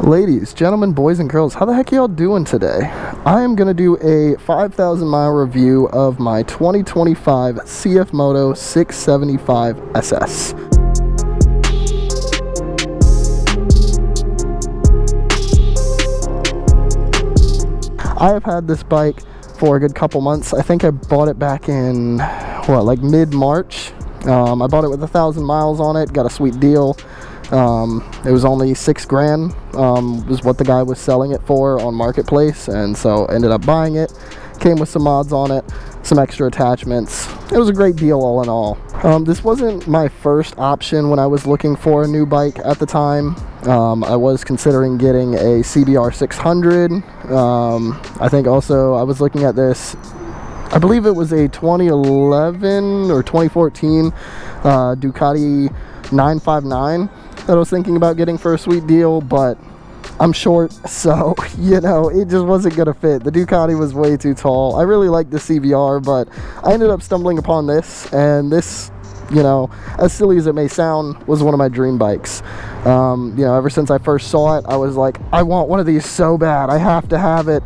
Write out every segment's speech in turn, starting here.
Ladies, gentlemen, boys and girls, how the heck y'all doing today? I am going to do a 5,000 mile review of my 2025 CFMOTO 675SS. I have had this bike for a good couple months. I think I bought it back in, like mid-March. I bought it with 1,000 miles on it, got a sweet deal. It was only $6,000 was what the guy was selling it for on Marketplace, and so ended up buying it. Came with some mods on it, some extra attachments. It was a great deal all in all. This wasn't my first option when I was looking for a new bike at the time. I was considering getting a CBR 600. I think also I was looking at this, I believe it was a 2011 or 2014 Ducati 959 that I was thinking about getting for a sweet deal, but I'm short, so you know, it just wasn't gonna fit. The Ducati was way too tall. I really liked the CBR, but I ended up stumbling upon this, and this, you know, as silly as it may sound, was one of my dream bikes. You know, ever since I first saw it, I was like, I want one of these so bad. I have to have it.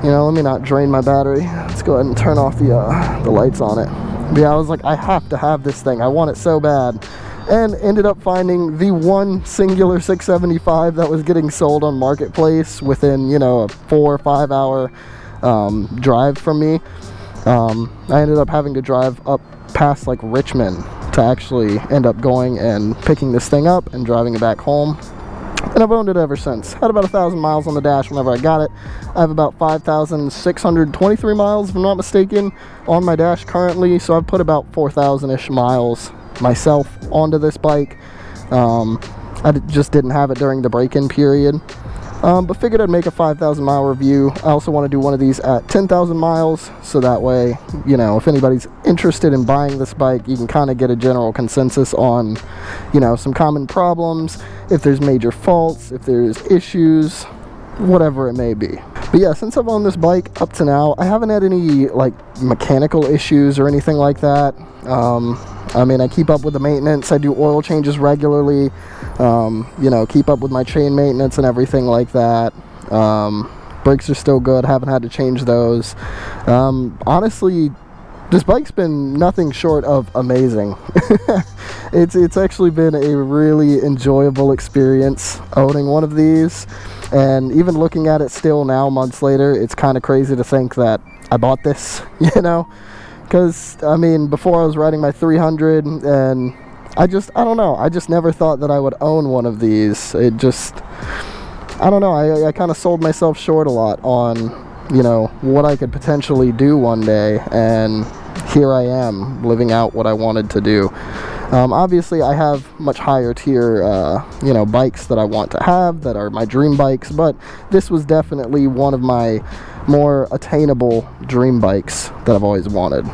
You know, let me not drain my battery. Let's go ahead and turn off the lights on it. But yeah, I was like, I have to have this thing. I want it so bad. And ended up finding the one singular 675 that was getting sold on Marketplace within, you know, a 4 or 5 hour drive from me. I ended up having to drive up past like Richmond to actually end up going and picking this thing up and driving it back home. And I've owned it ever since. Had about 1,000 miles on the dash whenever I got it. I have about 5,623 miles, if I'm not mistaken, on my dash currently. So I've put about 4,000-ish miles myself onto this bike. I just didn't have it during the break-in period. But figured I'd make a 5,000 mile review. I also want to do one of these at 10,000 miles, so that way, you know, if anybody's interested in buying this bike, you can kind of get a general consensus on, you know, some common problems, if there's major faults, if there's issues, whatever it may be. But yeah, since I've owned this bike up to now, I haven't had any like mechanical issues or anything like that. I mean, I keep up with the maintenance. I do oil changes regularly. You know, keep up with my chain maintenance and everything like that. Brakes are still good. Haven't had to change those. Honestly, this bike's been nothing short of amazing. It's actually been a really enjoyable experience owning one of these. And even looking at it still now, months later, it's kind of crazy to think that I bought this, you know? Because, I mean, before I was riding my 300, and I don't know, I just never thought that I would own one of these. It just, I don't know, I kind of sold myself short a lot on, you know, what I could potentially do one day, and here I am, living out what I wanted to do. Obviously, I have much higher tier, you know, bikes that I want to have, that are my dream bikes, but this was definitely one of my more attainable dream bikes that I've always wanted.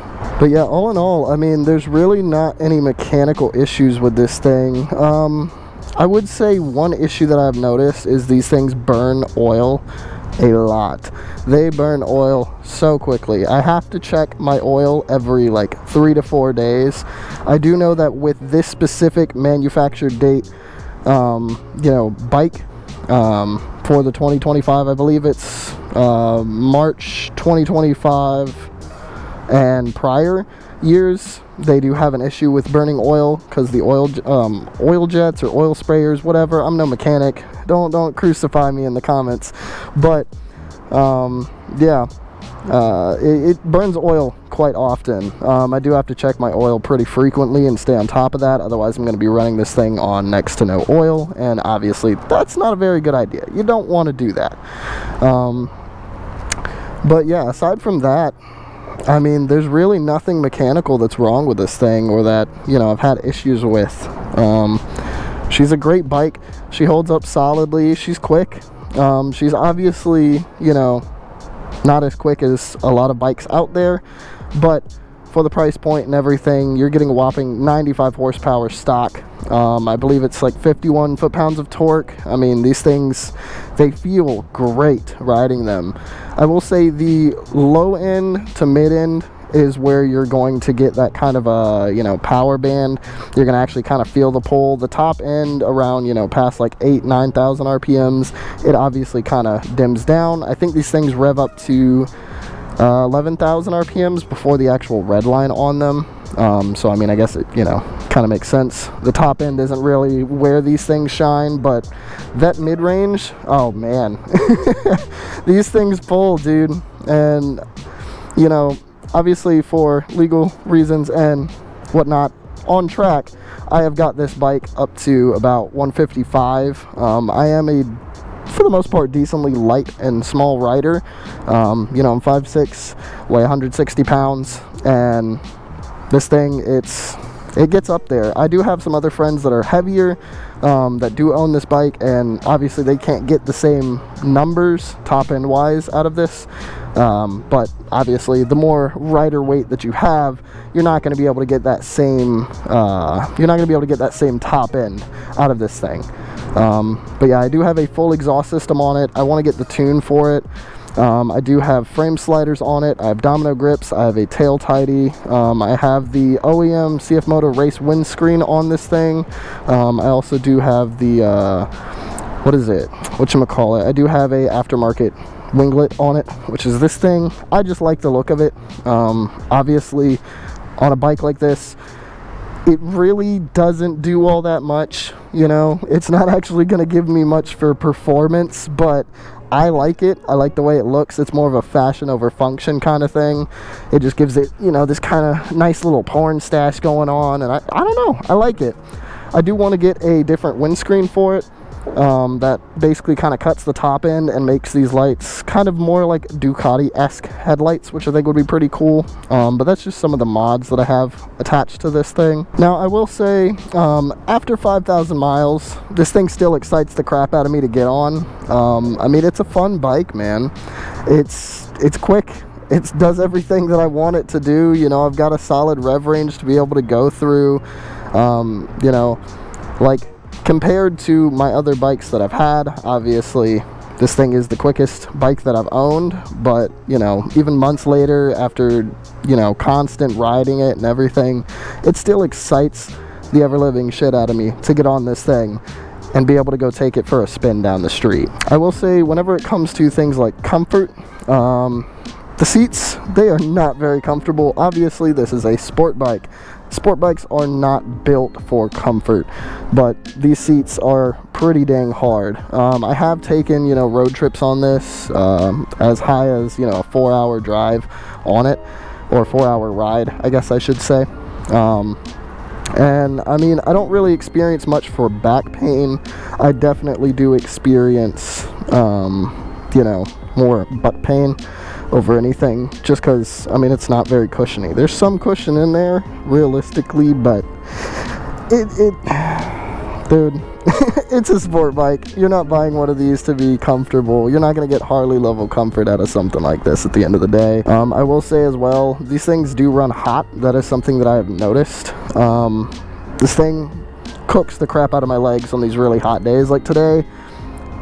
But yeah, all in all, I mean, there's really not any mechanical issues with this thing. I would say one issue that I've noticed is these things burn oil a lot. They burn oil so quickly. I have to check my oil every like 3 to 4 days. I do know that with this specific manufactured date, you know, bike, for the 2025, I believe it's March 2025 and prior years, they do have an issue with burning oil because the oil jets or oil sprayers, whatever. I'm no mechanic. Don't crucify me in the comments, but yeah, it burns oil quite often. I do have to check my oil pretty frequently and stay on top of that, otherwise I'm going to be running this thing on next to no oil, and obviously that's not a very good idea. You don't want to do that. But yeah, aside from that, I mean, there's really nothing mechanical that's wrong with this thing, or that, you know, I've had issues with. She's a great bike. She holds up solidly. She's quick. She's obviously, you know, not as quick as a lot of bikes out there, but for the price point and everything, you're getting a whopping 95 horsepower stock. I believe it's like 51 foot-pounds of torque. I mean, these things, they feel great riding them. I will say the low end to mid end is where you're going to get that kind of a, you know, power band. You're going to actually kind of feel the pull. The top end around, you know, past like 9,000 RPMs, it obviously kind of dims down. I think these things rev up to 11,000 RPMs before the actual red line on them. So I mean, I guess it, you know, kind of makes sense. The top end isn't really where these things shine, but that mid-range, oh man, these things pull, dude. And you know, obviously for legal reasons and whatnot, on track, I have got this bike up to about 155. I am a, for the most part, decently light and small rider. You know, I'm 5'6", weigh 160 pounds, and this thing, it gets up there. I do have some other friends that are heavier, that do own this bike, and obviously they can't get the same numbers top end wise out of this. But obviously the more rider weight that you have, you're not going to be able to get that same top end out of this thing. But yeah, I do have a full exhaust system on it. I want to get the tune for it. I do have frame sliders on it. I have domino grips. I have a tail tidy. I have the OEM CFMOTO race windscreen on this thing. I also do have the whatchamacallit, I do have a aftermarket winglet on it, which is this thing. I just like the look of it. Obviously on a bike like this, it really doesn't do all that much, you know. It's not actually going to give me much for performance, but I like it. I like the way it looks. It's more of a fashion over function kind of thing. It just gives it, you know, this kind of nice little porn stash going on, and I don't know, I like it. I do want to get a different windscreen for it, that basically kind of cuts the top end and makes these lights kind of more like Ducati-esque headlights, which I think would be pretty cool. But that's just some of the mods that I have attached to this thing. Now I will say, after 5,000 miles, this thing still excites the crap out of me to get on. I mean, it's a fun bike, man. It's quick. It does everything that I want it to do. You know, I've got a solid rev range to be able to go through. You know, like, compared to my other bikes that I've had, obviously this thing is the quickest bike that I've owned, but you know, even months later, after, you know, constant riding it and everything, it still excites the ever-living shit out of me to get on this thing and be able to go take it for a spin down the street. I will say, whenever it comes to things like comfort, the seats, they are not very comfortable. Obviously this is a sport bike. Sport bikes are not built for comfort, but these seats are pretty dang hard. I have taken, you know, road trips on this, as high as, you know, a 4-hour drive on it, or a 4-hour ride, I guess I should say. And I mean, I don't really experience much for back pain. I definitely do experience, you know, more butt pain over anything, just because, I mean, it's not very cushiony. There's some cushion in there, realistically, but dude, it's a sport bike. You're not buying one of these to be comfortable. You're not going to get Harley level comfort out of something like this at the end of the day. I will say as well, these things do run hot. That is something that I have noticed. This thing cooks the crap out of my legs on these really hot days like today.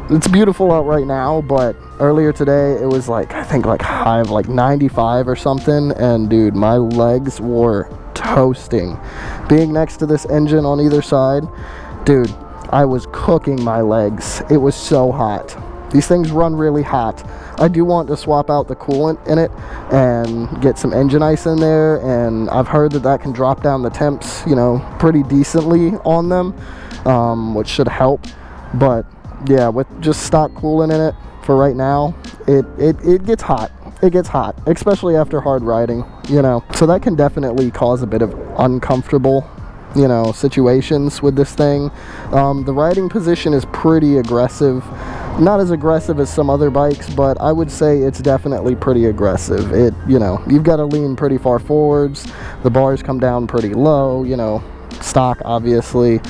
It's beautiful out right now, but earlier today it was like, I think like high of like 95 or something, and dude, my legs were toasting. Being next to this engine on either side, dude, I was cooking my legs. It was so hot. These things run really hot. I do want to swap out the coolant in it and get some engine ice in there, and I've heard that that can drop down the temps, you know, pretty decently on them, which should help. But yeah, with just stock coolant in it for right now, it gets hot. It gets hot, especially after hard riding, you know. So that can definitely cause a bit of uncomfortable, you know, situations with this thing. The riding position is pretty aggressive. Not as aggressive as some other bikes, but I would say it's definitely pretty aggressive. It, you know, you've got to lean pretty far forwards. The bars come down pretty low, you know, stock obviously.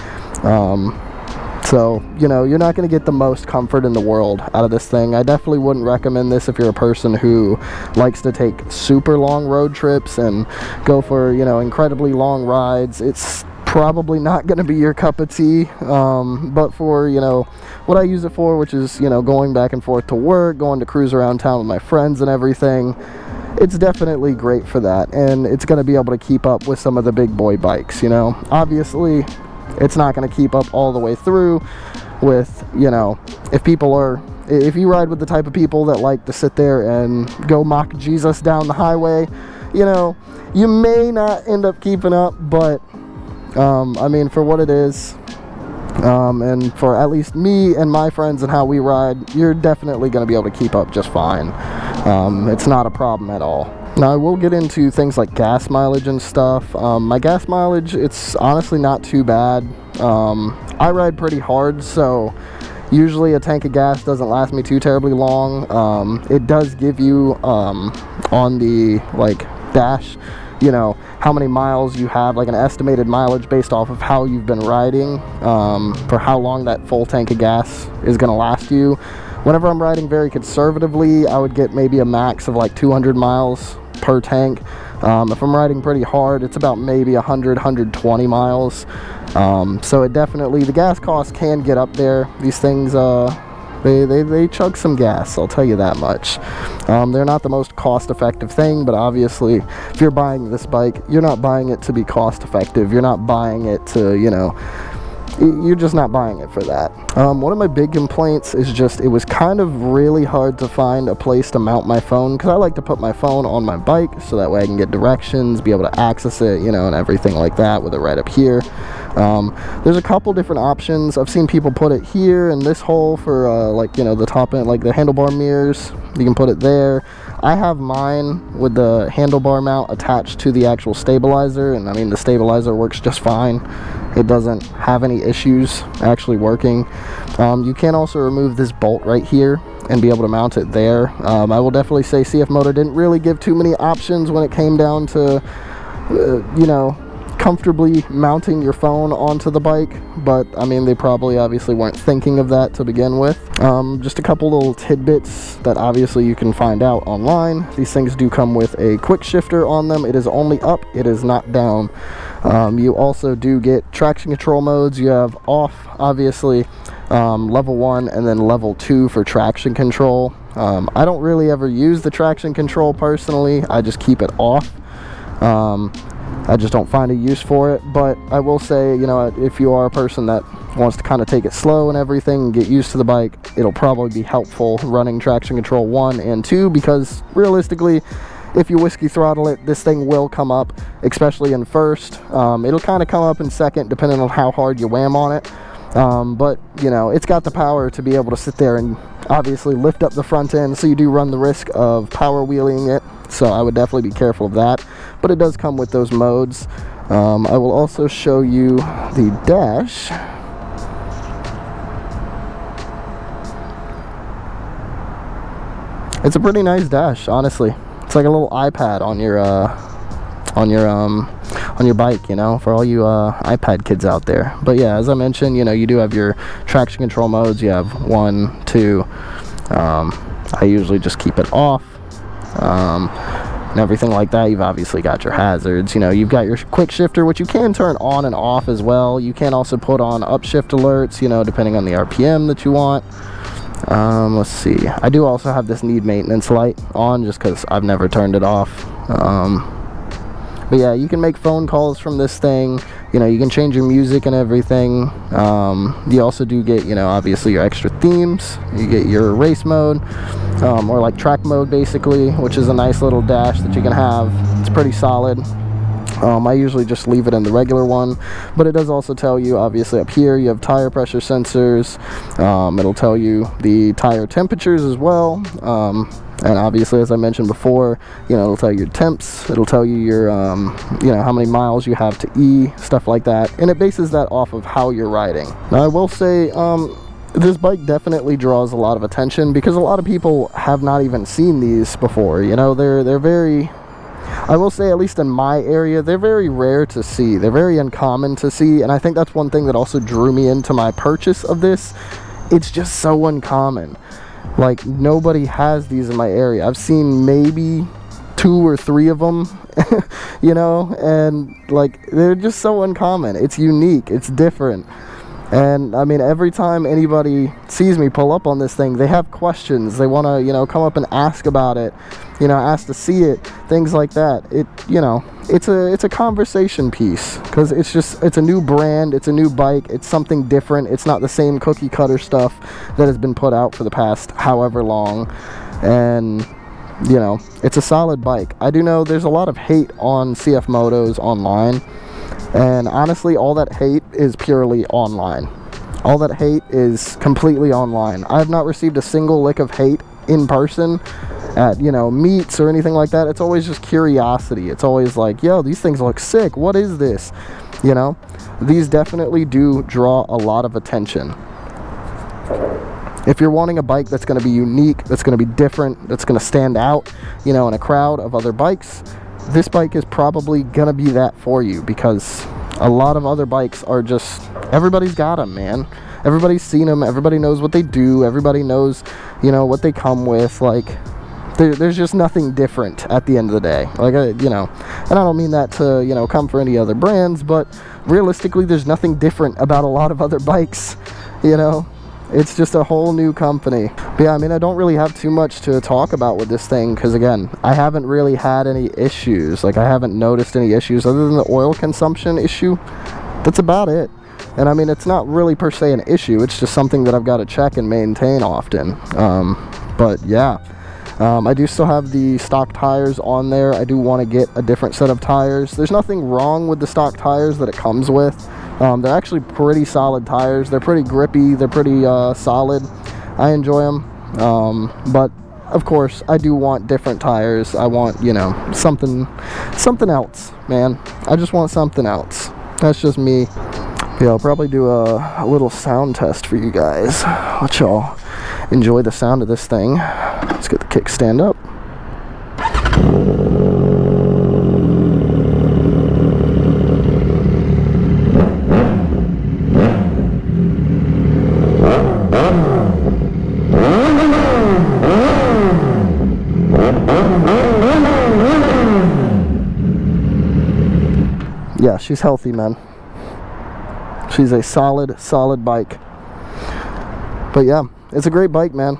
So, you know, you're not going to get the most comfort in the world out of this thing. I definitely wouldn't recommend this if you're a person who likes to take super long road trips and go for, you know, incredibly long rides. It's probably not going to be your cup of tea. But for, you know, what I use it for, which is, you know, going back and forth to work, going to cruise around town with my friends and everything, it's definitely great for that, and it's going to be able to keep up with some of the big boy bikes, you know. Obviously, it's not going to keep up all the way through with, you know, if you ride with the type of people that like to sit there and go mock Jesus down the highway, you know, you may not end up keeping up, but I mean, for what it is, and for at least me and my friends and how we ride, you're definitely going to be able to keep up just fine. It's not a problem at all. Now, I will get into things like gas mileage and stuff. My gas mileage, it's honestly not too bad. I ride pretty hard, so usually a tank of gas doesn't last me too terribly long. It does give you on the like dash, you know, how many miles you have, like an estimated mileage based off of how you've been riding, for how long that full tank of gas is going to last you. Whenever I'm riding very conservatively, I would get maybe a max of like 200 miles per tank. If I'm riding pretty hard, it's about maybe 100, 120 miles. So it definitely, the gas costs can get up there. These things, they chug some gas, I'll tell you that much. They're not the most cost-effective thing, but obviously, if you're buying this bike, you're not buying it to be cost-effective. You're not buying it to, you know, you're just not buying it for that. One of my big complaints is just it was kind of really hard to find a place to mount my phone, because I like to put my phone on my bike so that way I can get directions, be able to access it, you know, and everything like that with it right up here. There's a couple different options. I've seen people put it here in this hole for like, you know, the top end, like the handlebar mirrors. You can put it there. I have mine with the handlebar mount attached to the actual stabilizer, and I mean the stabilizer works just fine. It doesn't have any issues actually working. You can also remove this bolt right here and be able to mount it there. I will definitely say CFMOTO didn't really give too many options when it came down to you know, comfortably mounting your phone onto the bike, but I mean, they probably obviously weren't thinking of that to begin with. Just a couple little tidbits that obviously you can find out online. These things do come with a quick shifter on them. It is only up, it is not down. You also do get traction control modes. You have off, obviously, level 1 and then level 2 for traction control. I don't really ever use the traction control personally. I just keep it off. I just don't find a use for it, but I will say, you know, if you are a person that wants to kind of take it slow and everything and get used to the bike, it'll probably be helpful running traction control 1 and 2, because realistically, if you whiskey throttle it, this thing will come up, especially in first. It'll kind of come up in second depending on how hard you wham on it. But you know, it's got the power to be able to sit there and obviously lift up the front end, so you do run the risk of power wheeling it, so I would definitely be careful of that. But it does come with those modes. I will also show you the dash. It's a pretty nice dash, honestly. It's like a little iPad on your bike, you know, for all you iPad kids out there. But yeah, as I mentioned, you know, you do have your traction control modes. You have 1, 2. I usually just keep it off, and everything like that. You've obviously got your hazards. You know, you've got your quick shifter, which you can turn on and off as well. You can also put on upshift alerts, you know, depending on the RPM that you want. Let's see, I do also have this need maintenance light on just because I've never turned it off. But yeah, you can make phone calls from this thing. You know, you can change your music and everything. You also do get, you know, obviously your extra themes. You get your race mode, or like track mode basically, which is a nice little dash that you can have. It's pretty solid. I usually just leave it in the regular one, but it does also tell you, obviously up here you have tire pressure sensors. It'll tell you the tire temperatures as well, and obviously, as I mentioned before, you know, it'll tell you your temps, it'll tell you your you know, how many miles you have to E, stuff like that, and it bases that off of how you're riding. Now I will say, this bike definitely draws a lot of attention because a lot of people have not even seen these before. You know, they're very, I will say, at least in my area, they're very rare to see. They're very uncommon to see, and I think that's one thing that also drew me into my purchase of this. It's just so uncommon. Like, nobody has these in my area. I've seen maybe 2 or 3 of them, you know, and like, they're just so uncommon. It's unique, it's different. And I mean, every time anybody sees me pull up on this thing, they have questions. They want to, you know, come up and ask about it, you know, ask to see it, things like that. It, you know, it's a conversation piece, because it's a new brand, it's a new bike, it's something different. It's not the same cookie cutter stuff that has been put out for the past however long. And you know, it's a solid bike. I do know there's a lot of hate on CFMOTOs online. And honestly, all that hate is purely online. All that hate is completely online. I have not received a single lick of hate in person at, you know, meets or anything like that. It's always just curiosity. It's always like, yo, these things look sick. What is this? You know, these definitely do draw a lot of attention. If you're wanting a bike that's going to be unique, that's going to be different, that's going to stand out, you know, in a crowd of other bikes, this bike is probably gonna be that for you, because a lot of other bikes are just, everybody's got them, man. Everybody's seen them, everybody knows what they do, everybody knows, you know, what they come with. Like, there's just nothing different at the end of the day. Like, you know, and I don't mean that to, you know, come for any other brands, but realistically, there's nothing different about a lot of other bikes, you know. It's just a whole new company. But yeah, I mean, I don't really have too much to talk about with this thing, because again, I haven't really had any issues. Like, I haven't noticed any issues other than the oil consumption issue. That's about it. And I mean, it's not really per se an issue, it's just something that I've got to check and maintain often. But yeah, I do still have the stock tires on there. I do want to get a different set of tires. There's nothing wrong with the stock tires that it comes with. They're actually pretty solid tires. They're pretty grippy. They're pretty solid. I enjoy them. But of course, I do want different tires. I want, you know, something else, man. I just want something else. That's just me. Yeah, I'll probably do a little sound test for you guys. Let y'all enjoy the sound of this thing. Let's get the kickstand up. Yeah, she's healthy, man. She's a solid bike. But yeah, it's a great bike, man.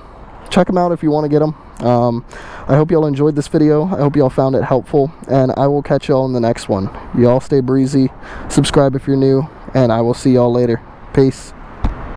Check them out if you want to get them. I hope y'all enjoyed this video. I hope y'all found it helpful, and I will catch y'all in the next one. Y'all stay breezy, subscribe if you're new, and I will see y'all later. Peace.